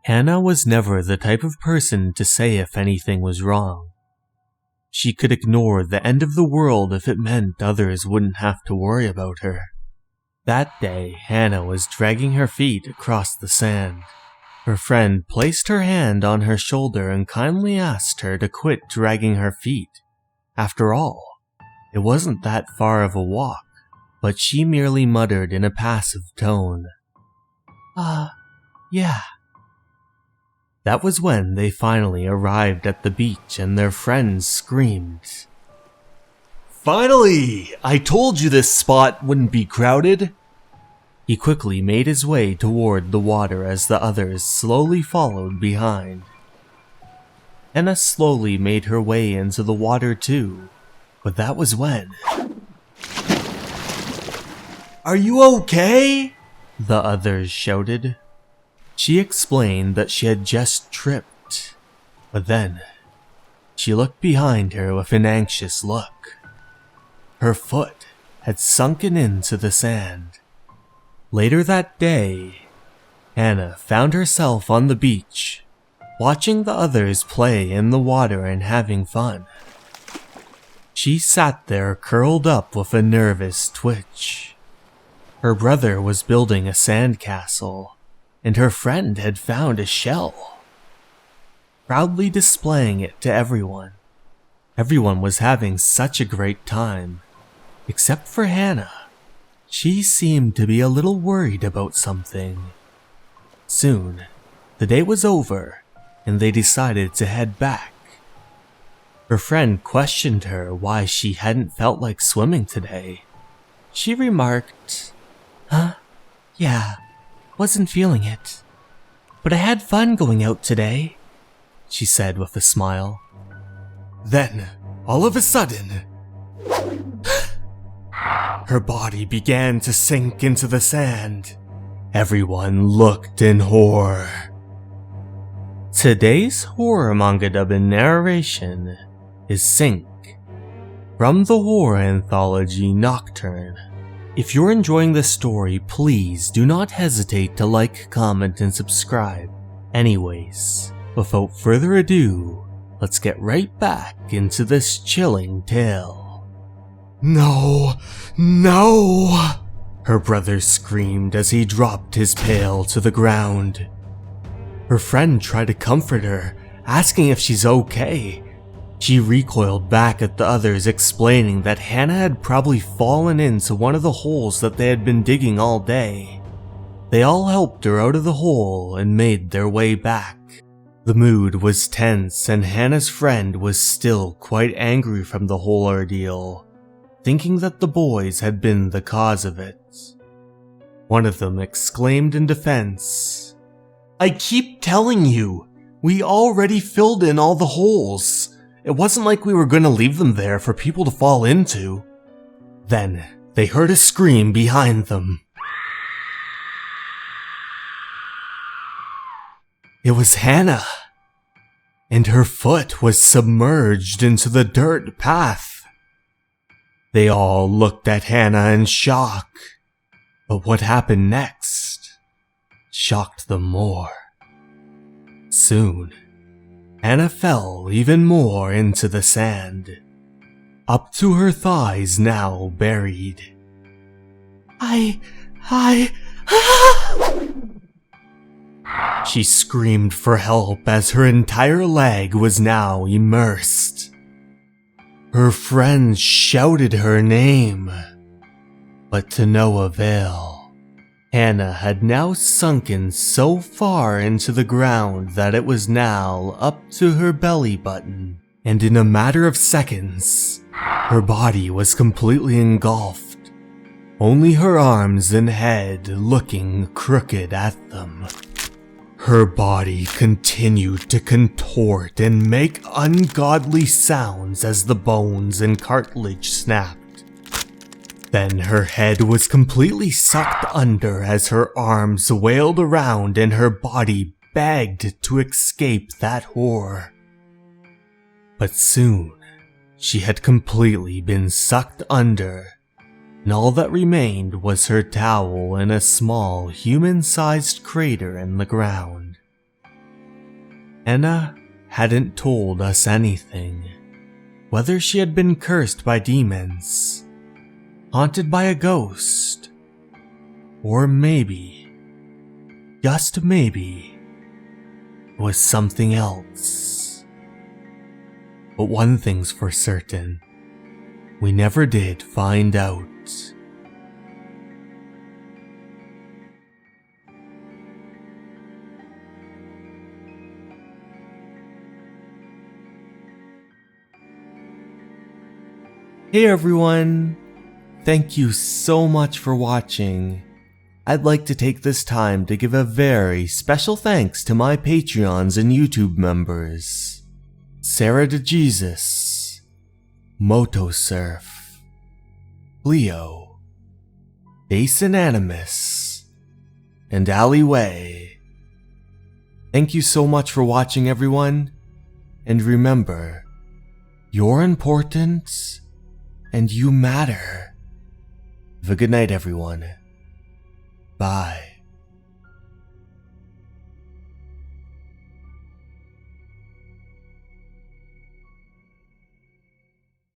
Hannah was never the type of person to say if anything was wrong. She could ignore the end of the world if it meant others wouldn't have to worry about her. That day, Hannah was dragging her feet across the sand. Her friend placed her hand on her shoulder and kindly asked her to quit dragging her feet. After all, it wasn't that far of a walk, but she merely muttered in a passive tone, yeah. That was when they finally arrived at the beach and their friends screamed, "Finally! I told you this spot wouldn't be crowded!" He quickly made his way toward the water as the others slowly followed behind. Hannah slowly made her way into the water too, but that was when... "Are you okay?" the others shouted. She explained that she had just tripped, but then she looked behind her with an anxious look. Her foot had sunken into the sand. Later that day, Hannah found herself on the beach, watching the others play in the water and having fun. She sat there curled up with a nervous twitch. Her brother was building a sandcastle, and her friend had found a shell, proudly displaying it to everyone. Everyone was having such a great time, except for Hannah. She seemed to be a little worried about something. Soon, the day was over, and they decided to head back. Her friend questioned her why she hadn't felt like swimming today. She remarked, "Yeah, wasn't feeling it. But I had fun going out today," she said with a smile. Then, all of a sudden, her body began to sink into the sand. Everyone looked in horror. Today's horror manga dub in narration is Sink, from the horror anthology Noctourne. If you're enjoying this story, please do not hesitate to like, comment, and subscribe. Anyways, without further ado, let's get right back into this chilling tale. "No, no!" her brother screamed as he dropped his pail to the ground. Her friend tried to comfort her, asking if she's okay. She recoiled back at the others, explaining that Hannah had probably fallen into one of the holes that they had been digging all day. They all helped her out of the hole and made their way back. The mood was tense, and Hannah's friend was still quite angry from the whole ordeal, thinking that the boys had been the cause of it. One of them exclaimed in defense, "I keep telling you, we already filled in all the holes. It wasn't like we were going to leave them there for people to fall into." Then they heard a scream behind them. It was Hannah, and her foot was submerged into the dirt path. They all looked at Hannah in shock, but what happened next shocked them more. Soon, Hannah fell even more into the sand, up to her thighs now buried. She screamed for help as her entire leg was now immersed. Her friends shouted her name, but to no avail. Hannah had now sunken so far into the ground that it was now up to her belly button, and in a matter of seconds, her body was completely engulfed, only her arms and head looking crooked at them. Her body continued to contort and make ungodly sounds as the bones and cartilage snapped. Then her head was completely sucked under as her arms wailed around and her body begged to escape that horror. But soon, she had completely been sucked under, and all that remained was her towel in a small human-sized crater in the ground. Anna hadn't told us anything. Whether she had been cursed by demons, haunted by a ghost, or maybe, just maybe, it was something else. But one thing's for certain, we never did find out. Hey everyone! Thank you so much for watching. I'd like to take this time to give a very special thanks to my Patreons and YouTube members. Sarah DeJesus, Motosurf, Leo, Basin Animus, and Alleyway. Thank you so much for watching everyone, and remember, you're important and you matter. Have a good night everyone. Bye.